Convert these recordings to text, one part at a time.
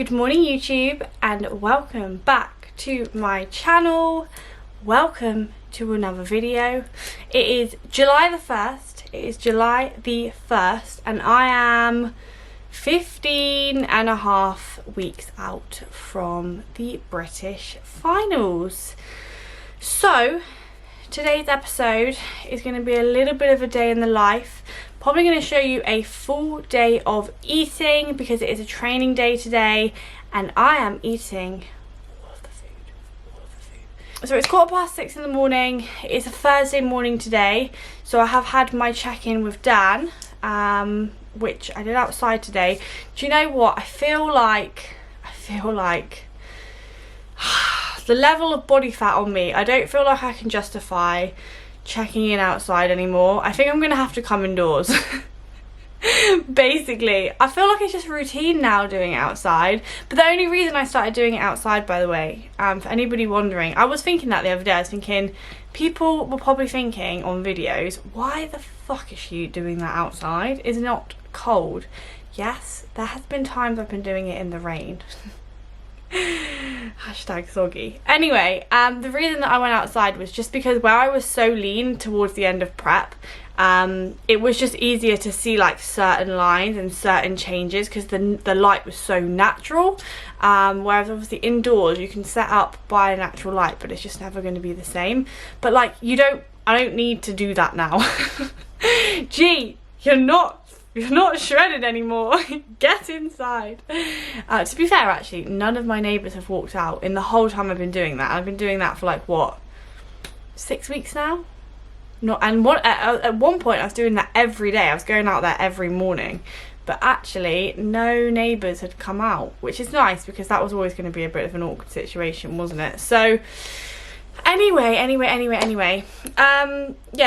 Good morning YouTube, and welcome back to my channel. Welcome to another video. It is July the 1st. It is July the 1st and I am 15 and a half weeks out from the British finals. So today's episode is going to be a little bit of a day in the life. Probably going to show you a full day of eating because it is a training day today and I am eating all of the food. So it's 6:15 in the morning. It's a Thursday morning today, so I have had my check-in with Dan, which I did outside today. Do you know what? I feel like the level of body fat on me, I don't feel like I can justify checking in outside anymore. I think I'm gonna have to come indoors. Basically, I feel like it's just routine now doing it outside. But the only reason I started doing it outside, by the way, for anybody wondering, I was thinking that the other day. I was thinking people were probably thinking on videos, why the fuck is she doing that outside? Is it not cold? Yes, there has been times I've been doing it in the rain. Hashtag soggy. Anyway, the reason that I went outside was just because where I was so lean towards the end of prep, it was just easier to see like certain lines and certain changes because the light was so natural, whereas obviously indoors you can set up by a natural light but it's just never going to be the same. But like I don't need to do that now. Gee, you're not shredded anymore. Get inside. To be fair, actually, none of my neighbours have walked out in the whole time I've been doing that. I've been doing that for like what, 6 weeks now? At one point I was doing that every day. I was going out there every morning, but actually no neighbours had come out, which is nice because that was always going to be a bit of an awkward situation, wasn't it? So Anyway, yeah,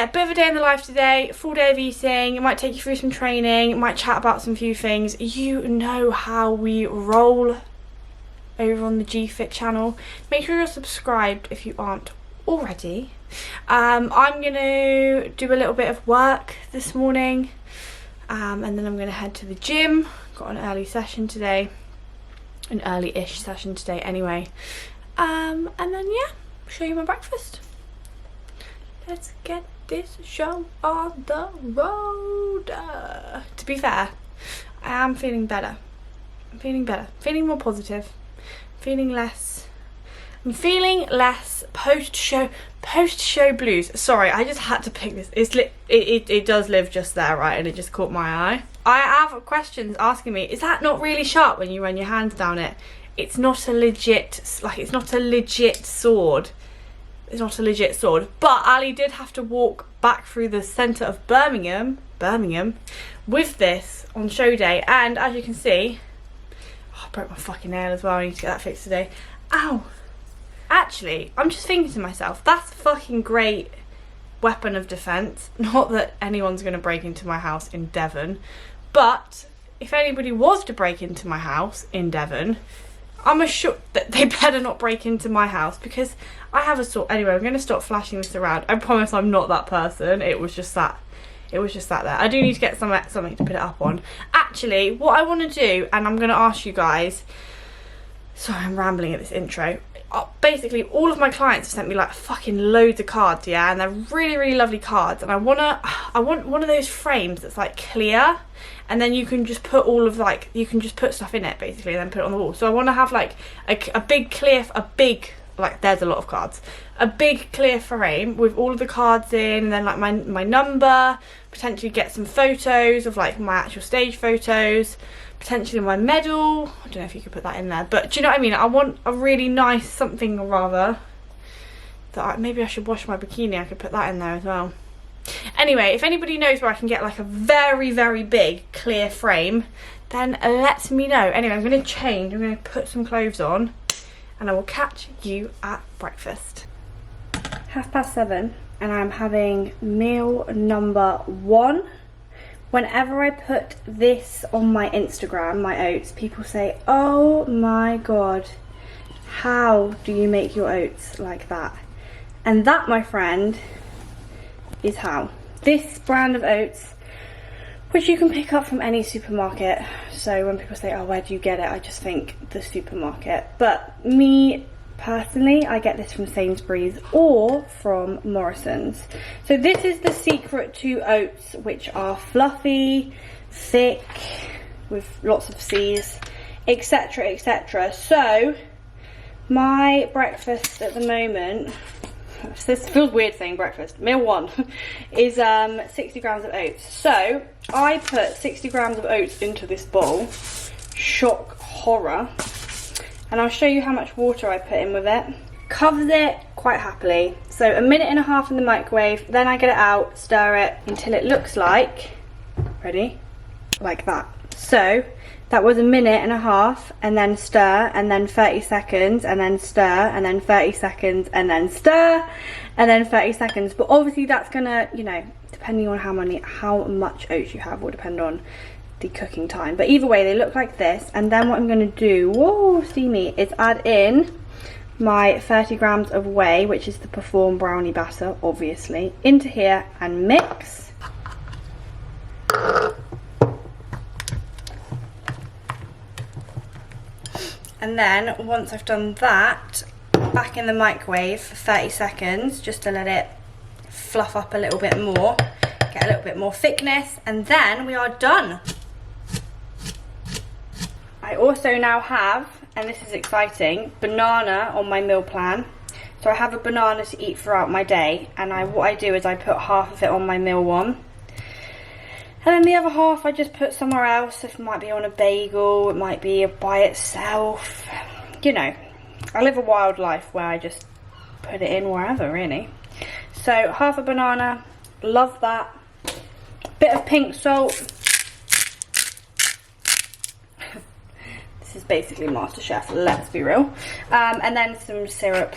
bit of a day in the life today, full day of eating. It might take you through some training, might chat about some few things. You know how we roll over on the GFit channel. Make sure you're subscribed if you aren't already. I'm gonna do a little bit of work this morning, and then I'm gonna head to the gym. Got an early session today, an early-ish session today anyway, and then yeah, show you my breakfast. Let's get this show on the road. To be fair, I am feeling better. I'm feeling more positive, I'm feeling less post-show blues. Sorry, I just had to pick this. It does live just there, right? And it just caught my eye. I have questions asking me, is that not really sharp when you run your hands down it? It's not a legit sword. It's not a legit sword. But Ali did have to walk back through the centre of Birmingham with this on show day. And as you can see, I broke my fucking nail as well. I need to get that fixed today. Ow. Actually, I'm just thinking to myself, that's a fucking great weapon of defence. Not that anyone's going to break into my house in Devon. But if anybody was to break into my house in Devon, I'm assured that they better not break into my house because I have a sword. Anyway, I'm going to stop flashing this around. I promise I'm not that person. It was just that there. I do need to get something to put it up on. Actually, what I want to do, and I'm going to ask you guys, sorry I'm rambling at this intro. Basically, all of my clients have sent me like fucking loads of cards, yeah, and they're really, really lovely cards. And I want one of those frames that's like clear, and then you can just put you can just put stuff in it basically, and then put it on the wall. So I want to have like a big there's a lot of cards, a big clear frame with all of the cards in, and then like my number, potentially get some photos of like my actual stage photos, potentially my medal. I don't know if you could put that in there, but do you know what I mean? I want a really nice something rather that maybe I should wash my bikini. I could put that in there as well. Anyway, if anybody knows where I can get like a very, very big clear frame, then let me know. Anyway, I'm going to change. I'm going to put some clothes on and I will catch you at breakfast. 7:30 and I'm having meal number 1. Whenever I put this on my Instagram, my oats, people say, oh my god, how do you make your oats like that? And that, my friend, is how. This brand of oats which you can pick up from any supermarket. So when people say, oh, where do you get it? I just think the supermarket. But me personally, I get this from Sainsbury's or from Morrison's. So this is the secret to oats, which are fluffy, thick, with lots of C's, etc, etc. So my breakfast at the moment, this feels weird saying breakfast, meal one, is 60 grams of oats. So I put 60 grams of oats into this bowl, shock horror, and I'll show you how much water I put in with it. Covers it quite happily. So 1.5 minutes in the microwave, then I get it out, stir it until it looks like, ready? Like that. So that was 1.5 minutes, and then stir, and then 30 seconds, and then stir, and then 30 seconds, and then stir, and then 30 seconds. But obviously that's gonna, you know, depending on how much oats you have will depend on the cooking time. But either way, they look like this. And then what I'm gonna do, whoa, steamy, is add in my 30 grams of whey, which is the Perform brownie batter, obviously, into here and mix. And then once I've done that, back in the microwave for 30 seconds, just to let it fluff up a little bit more, get a little bit more thickness, and then we are done. I also now have, and this is exciting, banana on my meal plan. So I have a banana to eat throughout my day, and what I do is I put half of it on my meal one, and then the other half I just put somewhere else. It might be on a bagel, it might be by itself. You know, I live a wild life where I just put it in wherever, really. So half a banana, love that. Bit of pink salt. This is basically MasterChef, let's be real. And then some syrup,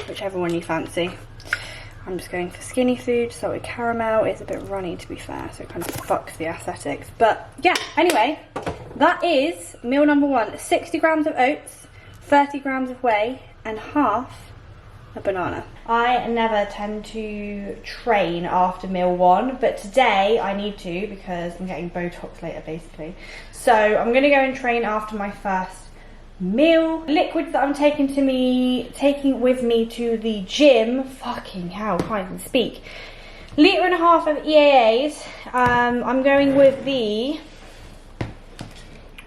whichever one you fancy. I'm just going for skinny food, salted caramel. It's a bit runny, to be fair, so it kind of fucks the aesthetics. But yeah, anyway, that is meal number one. 60 grams of oats, 30 grams of whey, and half a banana. I never tend to train after meal one, but today I need to because I'm getting Botox later, basically. So I'm gonna go and train after my first meal. Liquids that I'm taking with me to the gym, fucking hell, can't even speak. 1.5 litres of EAAs. I'm going with the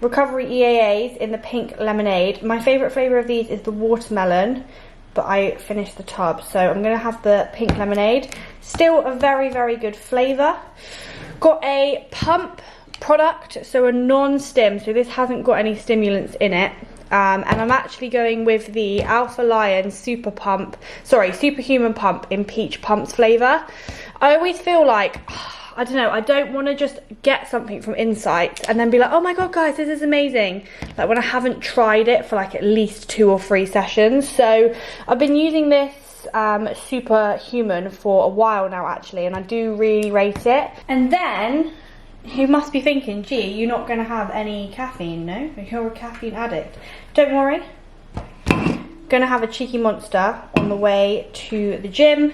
Recovery EAAs in the pink lemonade. My favourite flavour of these is the watermelon, but I finished the tub, so I'm going to have the pink lemonade. Still a very, very good flavour. Got a pump product, so a non-stim, so this hasn't got any stimulants in it. And I'm actually going with the Alpha Lion Superhuman Pump in Peach Pumps flavour. I always feel like, I don't know, I don't want to just get something from Insight and then be like, oh my god guys, this is amazing, like when I haven't tried it for like at least 2 or 3 sessions. So I've been using this Superhuman for a while now actually, and I do really rate it. And then you must be thinking, gee, you're not going to have any caffeine, no? You're a caffeine addict. Don't worry. Gonna have a cheeky monster on the way to the gym.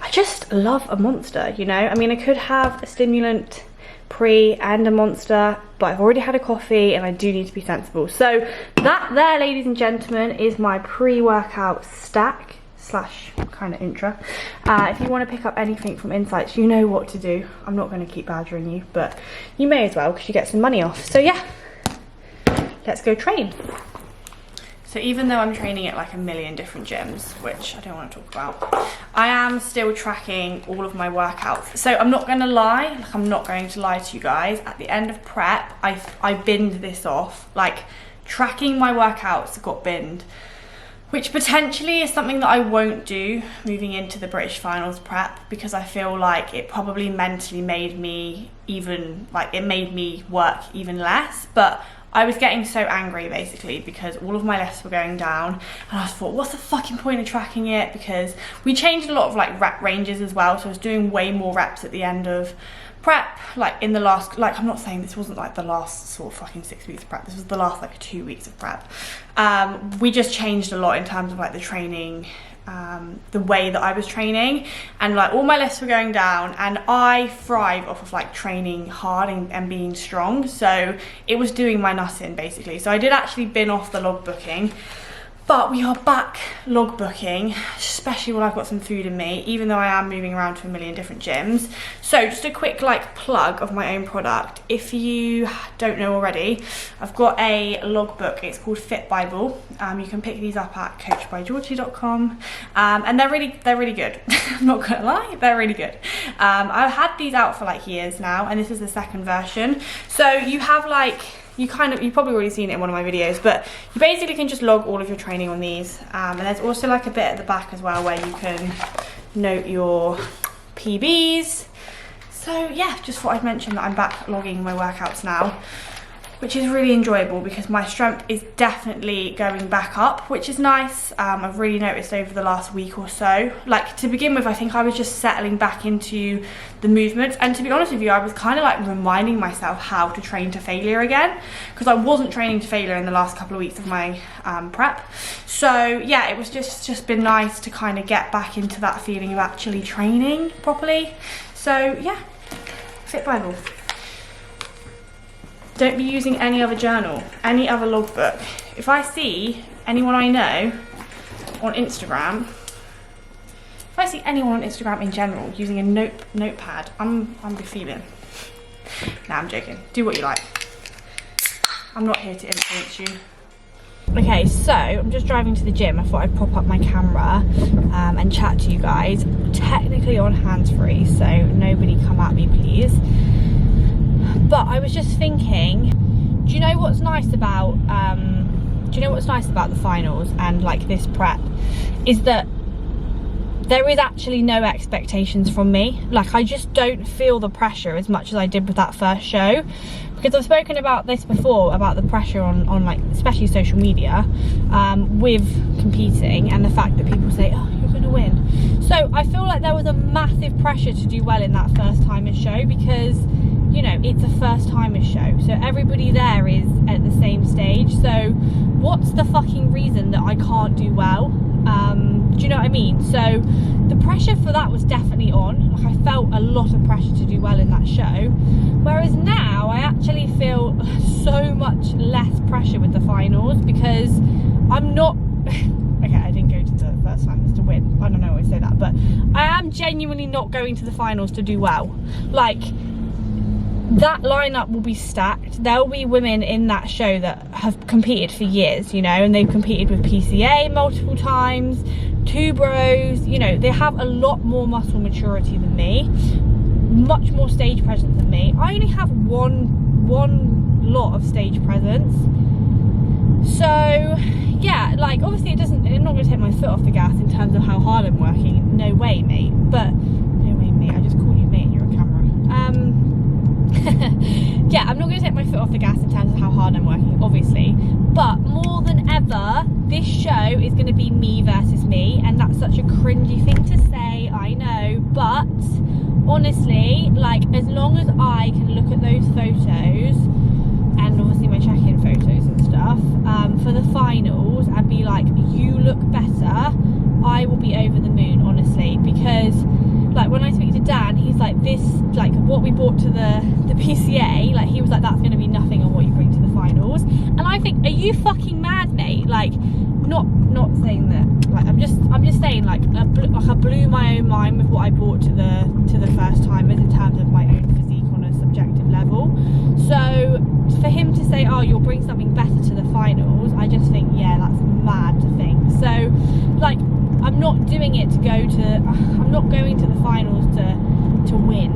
I just love a monster, you know? I mean, I could have a stimulant pre and a monster, but I've already had a coffee and I do need to be sensible. So that there, ladies and gentlemen, is my pre-workout stack slash kind of intra. If you want to pick up anything from Insights, you know what to do. I'm not going to keep badgering you, but you may as well because you get some money off. So yeah, let's go train. So even though I'm training at like a million different gyms, which I don't want to talk about, I am still tracking all of my workouts. So I'm not going to lie, like I'm not going to lie to you guys. At the end of prep, I binned this off. Like tracking my workouts got binned, which potentially is something that I won't do moving into the British finals prep, because I feel like it probably mentally made me even, like it made me work even less. But I was getting so angry basically because all of my lifts were going down, and I thought, what's the fucking point of tracking it? Because we changed a lot of like rep ranges as well, so I was doing way more reps at the end of prep, like in the last, like I'm not saying this wasn't like the last sort of fucking 6 weeks of prep, this was the last like 2 weeks of prep. We just changed a lot in terms of like the training the way that I was training, and like all my lifts were going down, and I thrive off of like training hard and being strong, so it was doing my nuts in basically. So I did actually bin off the logbooking, but we are back logbooking, especially when I've got some food in me, even though I am moving around to a million different gyms. So just a quick like plug of my own product. If you don't know already, I've got a logbook. It's called Fit Bible. You can pick these up at coachbygeorgie.com, and they're really good. I'm not gonna lie, they're really good. I've had these out for like years now, and this is the second version. So you have like, you've probably already seen it in one of my videos, but you basically can just log all of your training on these, and there's also like a bit at the back as well where you can note your PBs. So yeah, just thought I'd mention that I'm back logging my workouts now, which is really enjoyable because my strength is definitely going back up, which is nice. I've really noticed over the last week or so. Like, to begin with, I think I was just settling back into the movements, and to be honest with you, I was kind of like reminding myself how to train to failure again, because I wasn't training to failure in the last couple of weeks of my prep. So yeah, it was just been nice to kind of get back into that feeling of actually training properly. So yeah, Fit Bible. Don't be using any other journal, any other logbook. If I see anyone I know on Instagram, if I see anyone on Instagram in general using a notepad, I'm be feeling. Nah, I'm joking. Do what you like. I'm not here to influence you. Okay, so I'm just driving to the gym. I thought I'd pop up my camera and chat to you guys. Technically on hands-free, so nobody come at me, please. But I was just thinking, do you know what's nice about the finals and like this prep is that there is actually no expectations from me. Like, I just don't feel the pressure as much as I did with that first show, because I've spoken about this before, about the pressure on like especially social media with competing, and the fact that people say, oh, you're gonna win. So I feel like there was a massive pressure to do well in that first timers show, because you know, it's a first timers show, so everybody there is at the same stage. So what's the fucking reason that I can't do well? Do you know what I mean? So the pressure for that was definitely on. Like, I felt a lot of pressure to do well in that show, whereas now I actually feel so much less pressure with the finals, because I'm not okay, I didn't go to the first finals to win, I don't know, I always say that, but I am genuinely not going to the finals to do well. Like, that lineup will be stacked. There'll be women in that show that have competed for years, you know, and they've competed with PCA multiple times, two bros, you know, they have a lot more muscle maturity than me, much more stage presence than me. I only have one lot of stage presence. So yeah, like, obviously I'm not going to take my foot off the gas in terms of how hard I'm working. No way, mate. But no way, mate. I just called you mate and you're a camera. Yeah, I'm not going to take my foot off the gas in terms of how hard I'm working, obviously, but more than ever, this show is going to be me versus me, and that's such a cringy thing to say, I know, but honestly, like, as long as I can look at those photos, and obviously my check-in photos and stuff, for the finals, and be like, you look better, I will be over the moon, honestly, because like, when I speak to Dan, he's like, this, like, what we brought to the PCA, like, he was like, that's going to be nothing on what you bring to the finals. And I think, are you fucking mad, mate? Like, not saying that, like, I'm just saying, like, I blew my own mind with what I brought to the first timers in terms of my own physique on a subjective level. So for him to say, oh, you'll bring something better to the finals, I just think, yeah, that's mad to think. So, like, I'm not doing it to I'm not going to the finals to win.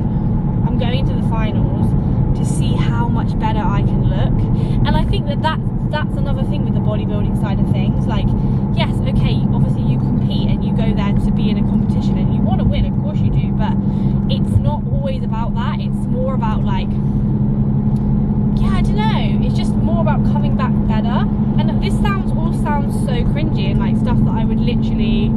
I'm going to the finals to see how much better I can look. And I think that's another thing with the bodybuilding side of things. Like, yes, okay, obviously you compete and you go there to be in a competition and you want to win, of course you do, but it's not always about that. It's more about, like, yeah, I don't know, it's just more about coming back better. And this all sounds so cringy and like stuff that I would literally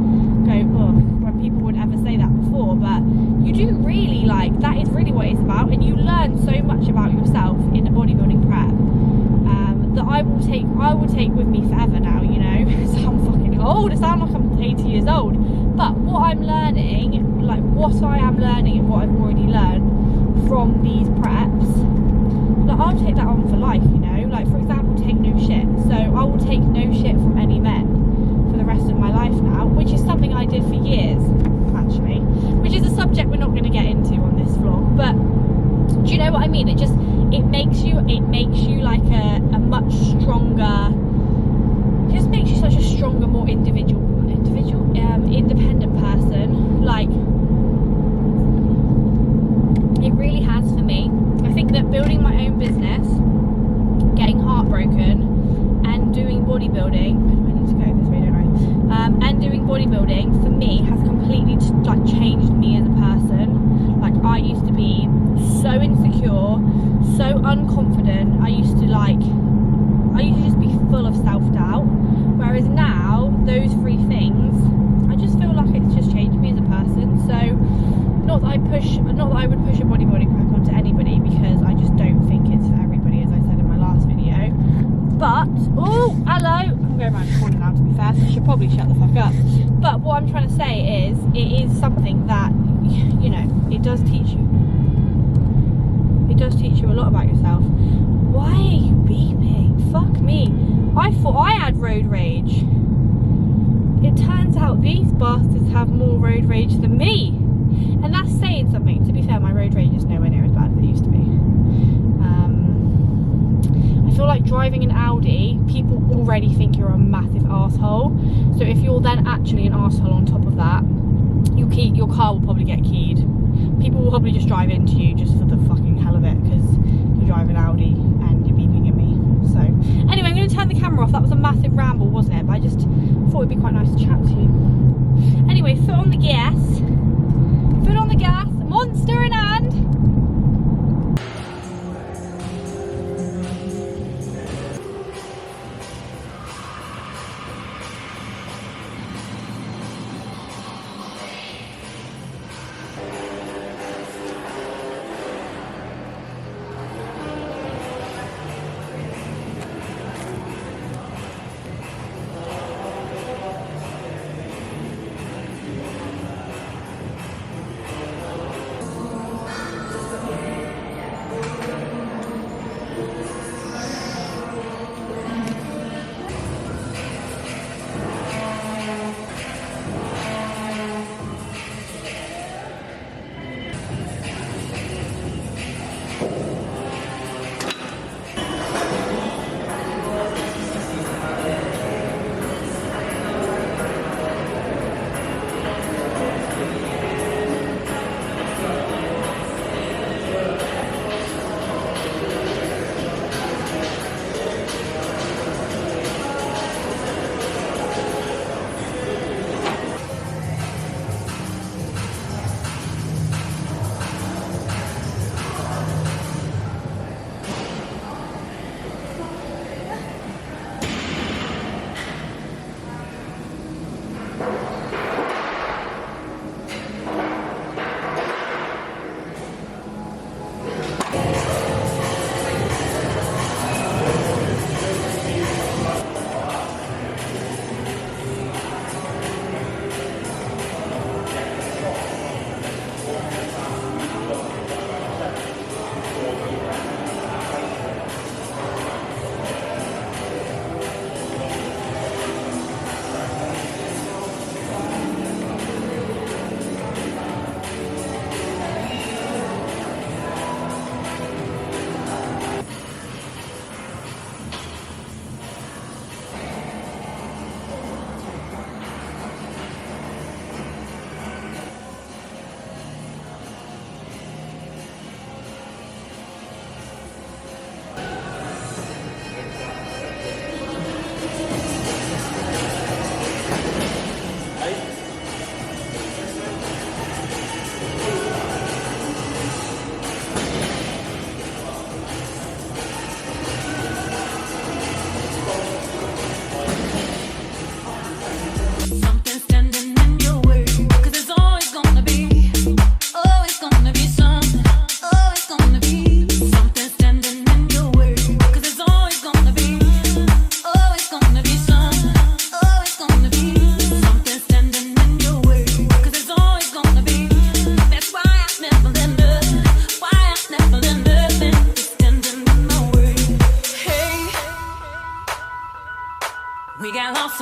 go, oh, when people would ever say that before, but you do really, like, that is really what it's about, and you learn so much about yourself in the bodybuilding prep that I will take with me forever now, you know. Sound fucking old. I sound like I'm 80 years old. But what I'm learning, like what I am learning and what I've already learned from these preps, like I'll take that on for life, you know. Like for example, take no shit. So I will take no shit from any men for the rest of my life now, which is something I did for years, actually. Which is a subject we're not going to get into on this vlog, but do you know what I mean? It makes you like a much stronger, it just makes you such a stronger, more independent person. Like, it really has for me. I think that building my own business, getting heartbroken, and doing bodybuilding, I need to go this way, don't I? And doing bodybuilding for me has completely like changed me as a person. Like, I used to be so insecure, so unconfident. I used to just be full of self-doubt. Whereas now, those three things, I just feel like it's just changed me as a person. So, not that I would push a bodybuilding prep onto anybody, because I just don't think it's for everybody, as I said in my last video. But, oh, hello, I'm going around the corner now, to be fair, so I should probably shut the fuck up. But what I'm trying to say is, it is something that, you know, it does teach you. It does teach you a lot about yourself. Why are you beeping? Fuck me. I thought I had road rage. It turns out these bastards have more road rage than me. And that's saying something. To be fair, my road rage is nowhere near as bad as it used to be. I feel like driving an Audi, people already think you're a massive arsehole. So if you're then actually an arsehole on top of that, your car will probably get keyed. People will probably just drive into you just for the fucking hell of it, because you drive an Audi and you're beeping at me. So anyway, I'm going to turn the camera off. That was a massive ramble, wasn't it? But I just thought it'd be quite nice to chat to you. Anyway, foot on the gas. Foot on the gas. Monster in hand.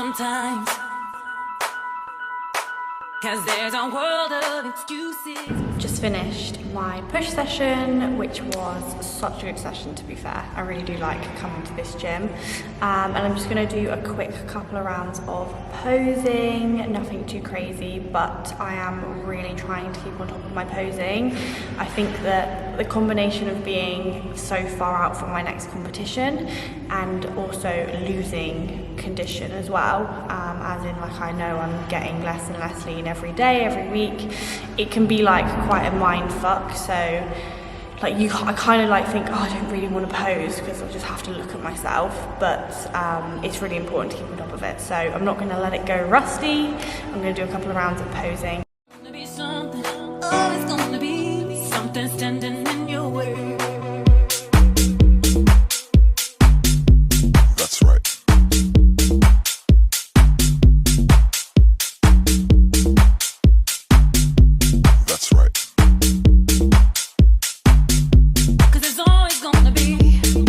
sometimes, 'cause there's a world of excuses. Just finished my push session, which was such a good session, to be fair. I really do like coming to this gym. And I'm just gonna do a quick couple of rounds of posing, nothing too crazy, but I am really trying to keep on top of my posing. I think that the combination of being so far out from my next competition and also losing condition as well, as in like I know I'm getting less and less lean every day, every week, it can be like quite a mind fuck. So like I kind of like think, oh, I don't really want to pose because I just have to look at myself, but it's really important to keep on top of it. So I'm not going to let it go rusty. I'm going to do a couple of rounds of posing. It's gonna be something standing in your way. That's right. That's right. 'Cause there's always gonna be something.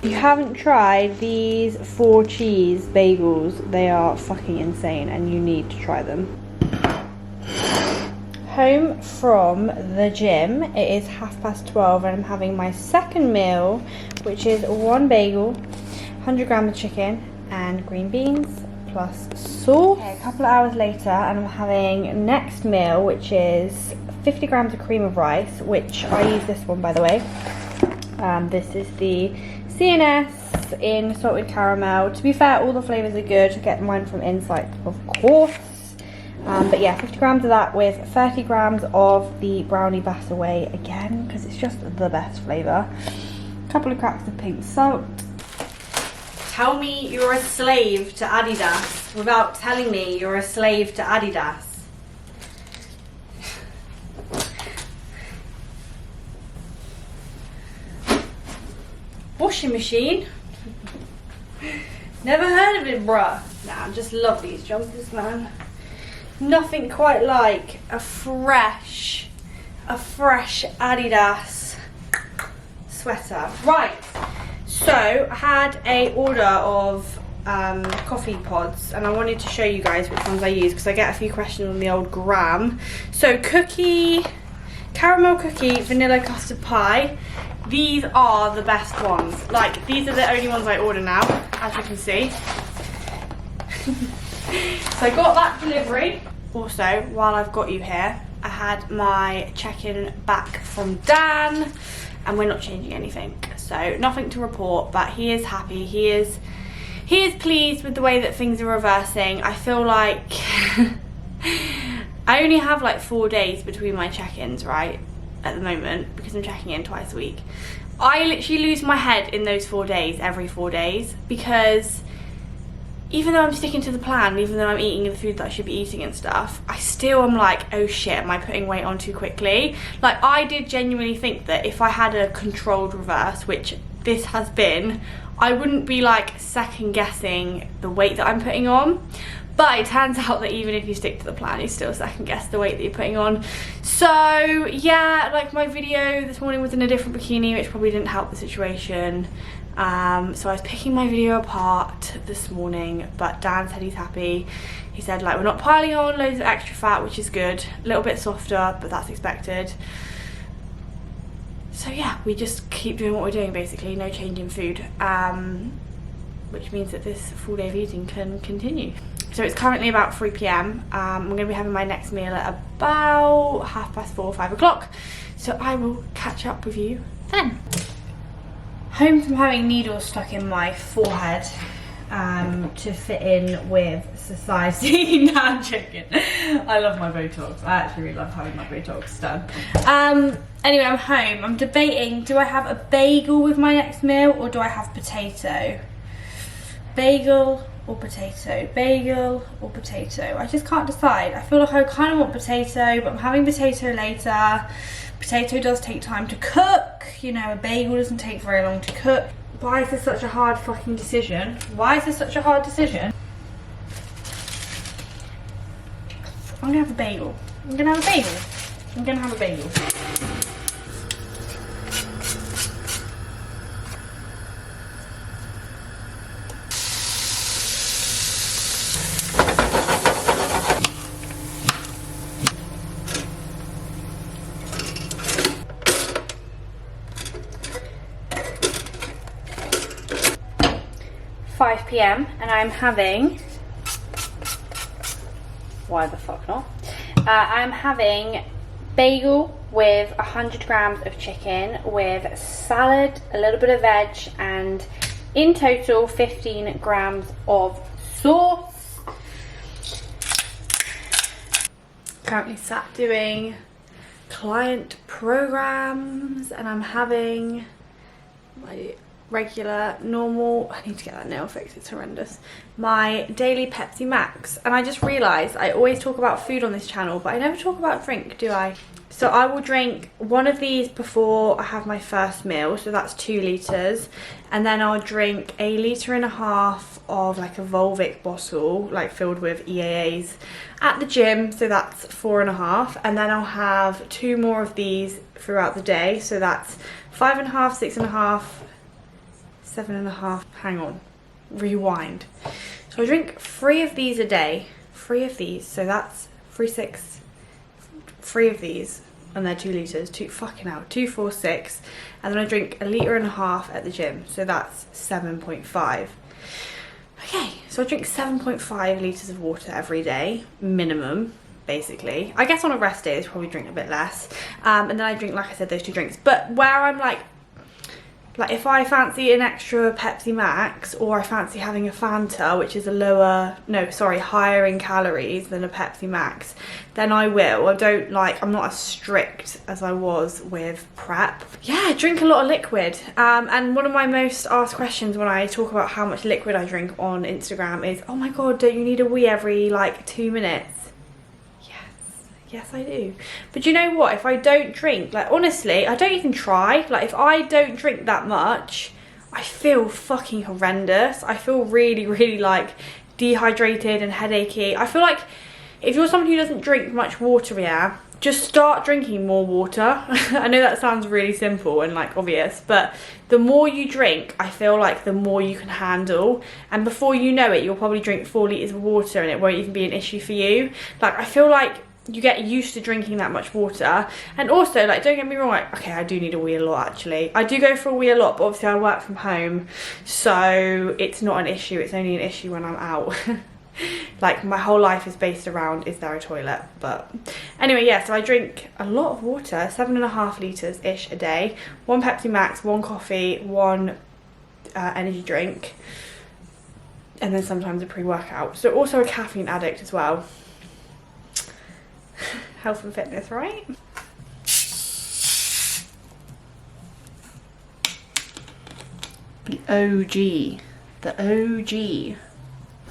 If you haven't tried these 4 cheese bagels, they are fucking insane and you need to try them. Home from the gym, it is 12:30 and I'm having my second meal, which is 1 bagel, 100 grams of chicken and green beans plus sauce. Okay, a couple of hours later and I'm having next meal, which is 50 grams of cream of rice, which I use this one, by the way. This is the CNS in salted caramel. To be fair, all the flavours are good. I get mine from Insight, of course. But yeah, 50 grams of that with 30 grams of the brownie bass away again, because it's just the best flavour. A couple of cracks of pink salt. Tell me you're a slave to Adidas without telling me you're a slave to Adidas. Washing machine? Never heard of it, bruh. Nah, I just love these jumpers, man. Nothing quite like a fresh Adidas sweater. Right, so I had a order of coffee pods and I wanted to show you guys which ones I use because I get a few questions on the old gram. So caramel cookie, vanilla custard pie. These are the best ones. Like, these are the only ones I order now, as you can see. So I got that delivery. Also, while I've got you here, I had my check-in back from Dan and we're not changing anything. So nothing to report, but he is happy. He is pleased with the way that things are reversing. I feel like I only have like 4 days between my check-ins, right? At the moment, because I'm checking in twice a week. I literally lose my head in those 4 days, every 4 days, because even though I'm sticking to the plan, even though I'm eating the food that I should be eating and stuff, I still am like, oh shit, am I putting weight on too quickly? Like, I did genuinely think that if I had a controlled reverse, which this has been, I wouldn't be like second guessing the weight that I'm putting on. But it turns out that even if you stick to the plan, you still second guess the weight that you're putting on. So yeah, like my video this morning was in a different bikini, which probably didn't help the situation. So I was picking my video apart this morning, but Dan said he's happy. He said like we're not piling on loads of extra fat, which is good. A little bit softer, but that's expected. So yeah, we just keep doing what we're doing basically, no change in food. Which means that this full day of eating can continue. So it's currently about 3 PM. I'm going to be having my next meal at about 4:30, 5 o'clock. So I will catch up with you then. Home from having needles stuck in my forehead to fit in with society. Now I'm joking. I love my Botox. I actually really love having my Botox done. Anyway, I'm home. I'm debating, do I have a bagel with my next meal or do I have potato? Bagel or potato, bagel or potato. I just can't decide. I feel like I kind of want potato, but I'm having potato later. Potato does take time to cook. You know, a bagel doesn't take very long to cook. Why is this such a hard fucking decision? Why is this such a hard decision? I'm gonna have a bagel. I'm gonna have a bagel. I'm gonna have a bagel. 5 p.m. and I'm having, why the fuck not? I'm having bagel with 100 grams of chicken with salad, a little bit of veg, and in total 15 grams of sauce. Currently sat doing client programs and I'm having my regular normal, I need to get that nail fixed, it's horrendous, my daily Pepsi Max. And I just realised I always talk about food on this channel but I never talk about drink, do I? So I will drink one of these before I have my first meal, so that's 2 litres, and then I'll drink 1.5 litres of like a Volvic bottle, like filled with EAAs at the gym, so that's 4.5, and then I'll have 2 more of these throughout the day, so that's 5.5, 6.5, 7.5, hang on, rewind. So I drink 3 of these a day, 3 of these, so that's 3, 6, 3 of these, and they're 2 litres, 2, fucking hell, 2, 4, 6, and then I drink 1.5 litres at the gym, so that's 7.5. Okay, so I drink 7.5 litres of water every day, minimum, basically. I guess on a rest day, I probably drink a bit less, and then I drink, like I said, those 2 drinks, but where I'm like if I fancy an extra Pepsi Max, or I fancy having a Fanta, which is higher in calories than a Pepsi Max, then I will. I'm not as strict as I was with prep. Yeah, I drink a lot of liquid. And one of my most asked questions when I talk about how much liquid I drink on Instagram is, oh my god, don't you need a wee every like 2 minutes? Yes, I do. But you know what? If I don't drink, like honestly, I don't even try. Like if I don't drink that much, I feel fucking horrendous. I feel really, really like dehydrated and headachy. I feel like if you're someone who doesn't drink much water, yeah, just start drinking more water. I know that sounds really simple and like obvious, but the more you drink, I feel like the more you can handle. And before you know it, you'll probably drink 4 litres of water and it won't even be an issue for you. Like I feel like you get used to drinking that much water. And also, like, don't get me wrong, like, okay, I do need a wee a lot actually. I do go for a wee a lot, but obviously I work from home, so it's not an issue. It's only an issue when I'm out. Like my whole life is based around, is there a toilet? But anyway, yeah, so I drink a lot of water, 7.5 litres ish a day, 1 Pepsi Max, 1 coffee, 1 energy drink, and then sometimes a pre-workout. So also a caffeine addict as well. Health and fitness, right? The OG.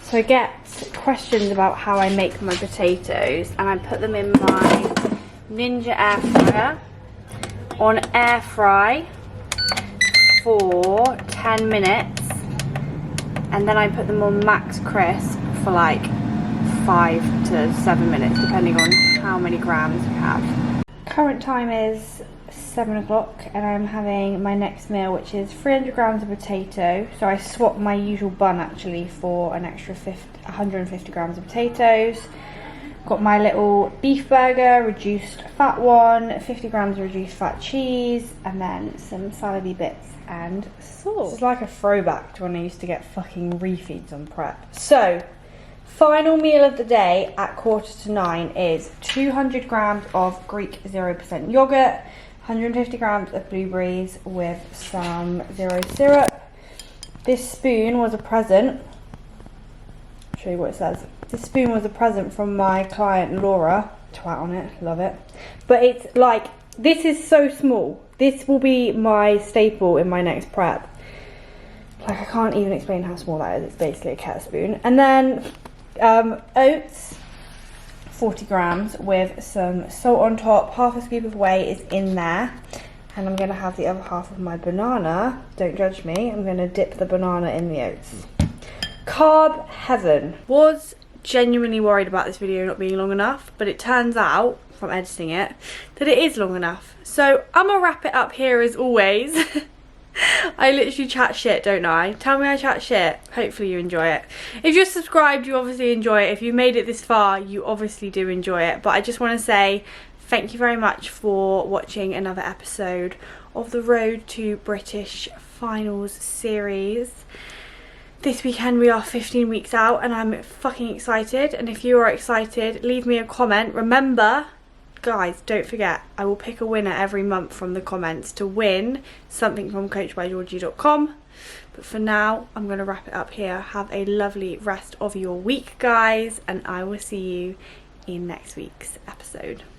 So I get questions about how I make my potatoes, and I put them in my Ninja air fryer on air fry for 10 minutes, and then I put them on max crisp for like 5 to 7 minutes, depending on how many grams you have. Current time is 7 o'clock and I'm having my next meal, which is 300 grams of potato. So I swapped my usual bun actually for an extra 150 grams of potatoes. Got my little beef burger, reduced fat one, 50 grams of reduced fat cheese, and then some salady bits and sauce. It's like a throwback to when I used to get fucking refeeds on prep. So final meal of the day at 8:45 is 200 grams of Greek 0% yogurt, 150 grams of blueberries with some zero syrup. This spoon was a present. I'll show you what it says. This spoon was a present from my client Laura. Twat on it, love it. But it's like, this is so small. This will be my staple in my next prep. Like I can't even explain how small that is. It's basically a kettle spoon. And then oats, 40 grams with some salt on top. Half a scoop of whey is in there, and I'm going to have the other half of my banana. Don't judge me, I'm going to dip the banana in the oats. Carb heaven. Was genuinely worried about this video not being long enough, but it turns out from editing it that it is long enough, so I'm gonna wrap it up here as always. I literally chat shit, don't I? Tell me I chat shit. Hopefully you enjoy it. If you're subscribed, you obviously enjoy it. If you made it this far, you obviously do enjoy it. But I just want to say thank you very much for watching another episode of the Road to British Finals series. This weekend we are 15 weeks out and I'm fucking excited, and if you are excited, leave me a comment. Remember, guys, don't forget, I will pick a winner every month from the comments to win something from coachbygeorgie.com. But for now, I'm going to wrap it up here. Have a lovely rest of your week, guys, and I will see you in next week's episode.